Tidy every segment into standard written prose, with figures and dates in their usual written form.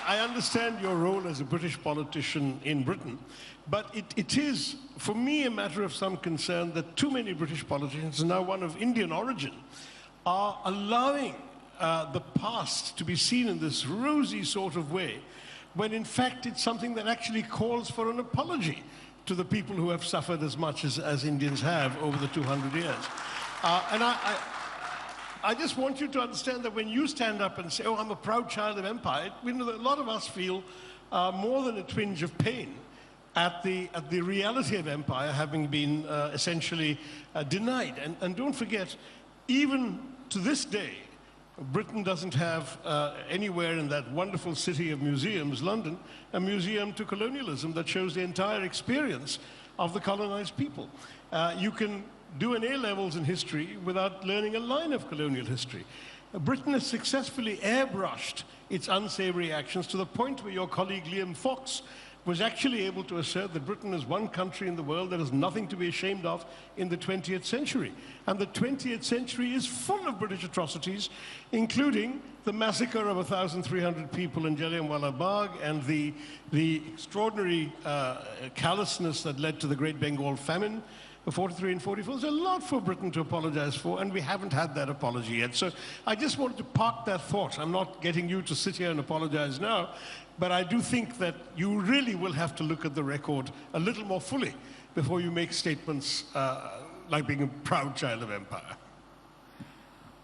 I understand your role as a British politician in Britain, but it is, for me, a matter of some concern that too many British politicians, now one of Indian origin, are allowing the past to be seen in this rosy sort of way, when in fact it's something that actually calls for an apology to the people who have suffered as much as Indians have over the 200 years. And I just want you to understand that when you stand up and say, oh, I'm a proud child of empire, we know that a lot of us feel more than a twinge of pain at the reality of empire having been essentially denied. And don't forget, even to this day, Britain doesn't have anywhere in that wonderful city of museums, London, a museum to colonialism that shows the entire experience of the colonized people. You can do an A-levels in history without learning a line of colonial history. Britain has successfully airbrushed its unsavory actions to the point where your colleague Liam Fox was actually able to assert that Britain is one country in the world that has nothing to be ashamed of in the 20th century. And the 20th century is full of British atrocities, including the massacre of 1,300 people in Jallianwala Bagh and the extraordinary callousness that led to the Great Bengal Famine of 43 and 44. There's a lot for Britain to apologize for, and we haven't had that apology yet. So I just wanted to park that thought. I'm not getting you to sit here and apologize now, but I do think that you really will have to look at the record a little more fully before you make statements like being a proud child of empire.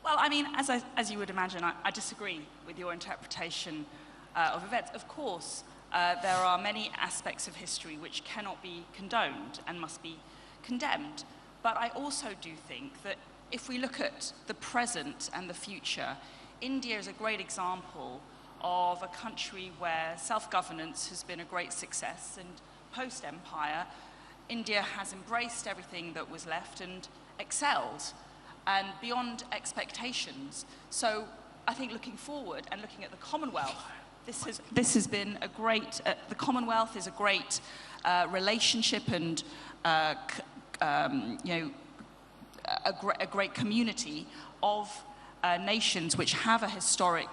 Well, I mean, as you would imagine, I disagree with your interpretation of events. Of course, there are many aspects of history which cannot be condoned and must be condemned. But I also do think that if we look at the present and the future, India is a great example of a country where self-governance has been a great success, and post-empire, India has embraced everything that was left and excelled, and beyond expectations. So I think looking forward and looking at the Commonwealth, this has been a great, the Commonwealth is a great relationship and you know, a great community of nations which have a historic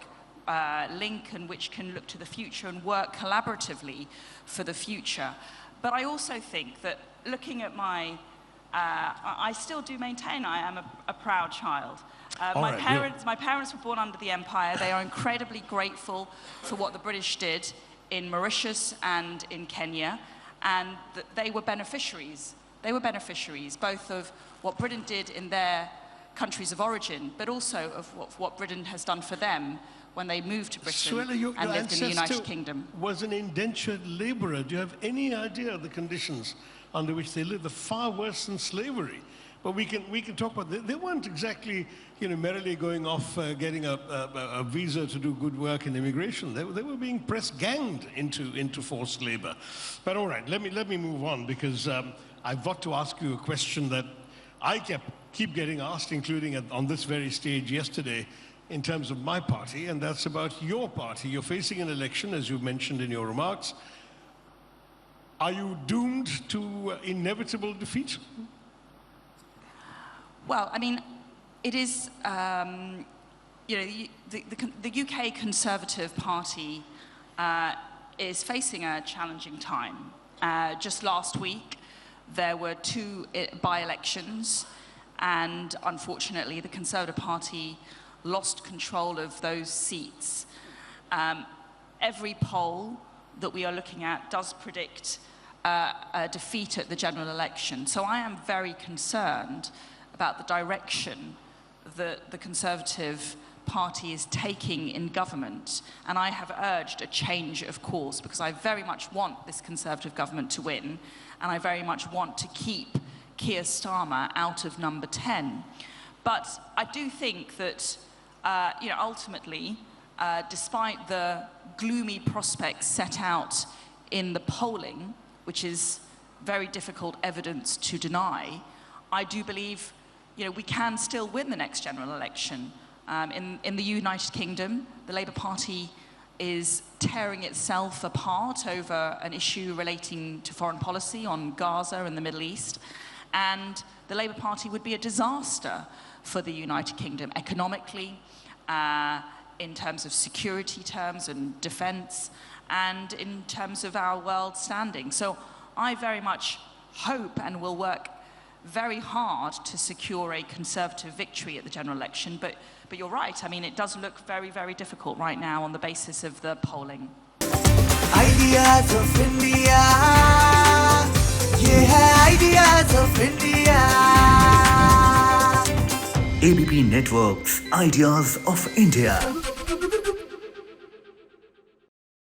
link and which can look to the future and work collaboratively for the future. But I also think that looking at my, I still do maintain I am a proud child. My parents were born under the empire. They are incredibly grateful for what the British did in Mauritius and in Kenya, and they were beneficiaries. They were beneficiaries both of what Britain did in their countries of origin, but also of what Britain has done for them when they moved to Britain and lived in the United Kingdom. Was an indentured laborer. Do you have any idea of the conditions under which they lived? They're far worse than slavery. But we can talk about, they weren't exactly, you know, merrily going off getting a visa to do good work in immigration. They were being ganged into forced labor. But all right, let me move on, because I've got to ask you a question that I keep getting asked, including on this very stage yesterday, in terms of my party, and that's about your party. You're facing an election, as you mentioned in your remarks. Are you doomed to inevitable defeat? Well, I mean, it is, you know, the UK Conservative Party is facing a challenging time. Just last week, there were 2 by-elections, and unfortunately, the Conservative Party lost control of those seats. Every poll that we are looking at does predict a defeat at the general election. So I am very concerned about the direction that the Conservative Party is taking in government, and I have urged a change of course, because I very much want this Conservative government to win, and I very much want to keep Keir Starmer out of number 10. But I do think that, you know, ultimately, despite the gloomy prospects set out in the polling, which is very difficult evidence to deny, I do believe, you know, we can still win the next general election. In the United Kingdom, the Labour Party is tearing itself apart over an issue relating to foreign policy on Gaza and the Middle East, and the Labour Party would be a disaster for the United Kingdom economically, in terms of security terms and defense, and in terms of our world standing. So I very much hope and will work very hard to secure a Conservative victory at the general election. But you're right, I mean, it does look very, very difficult right now on the basis of the polling. Ideas of India, yeah, ideas of India. ABP Network's Ideas of India.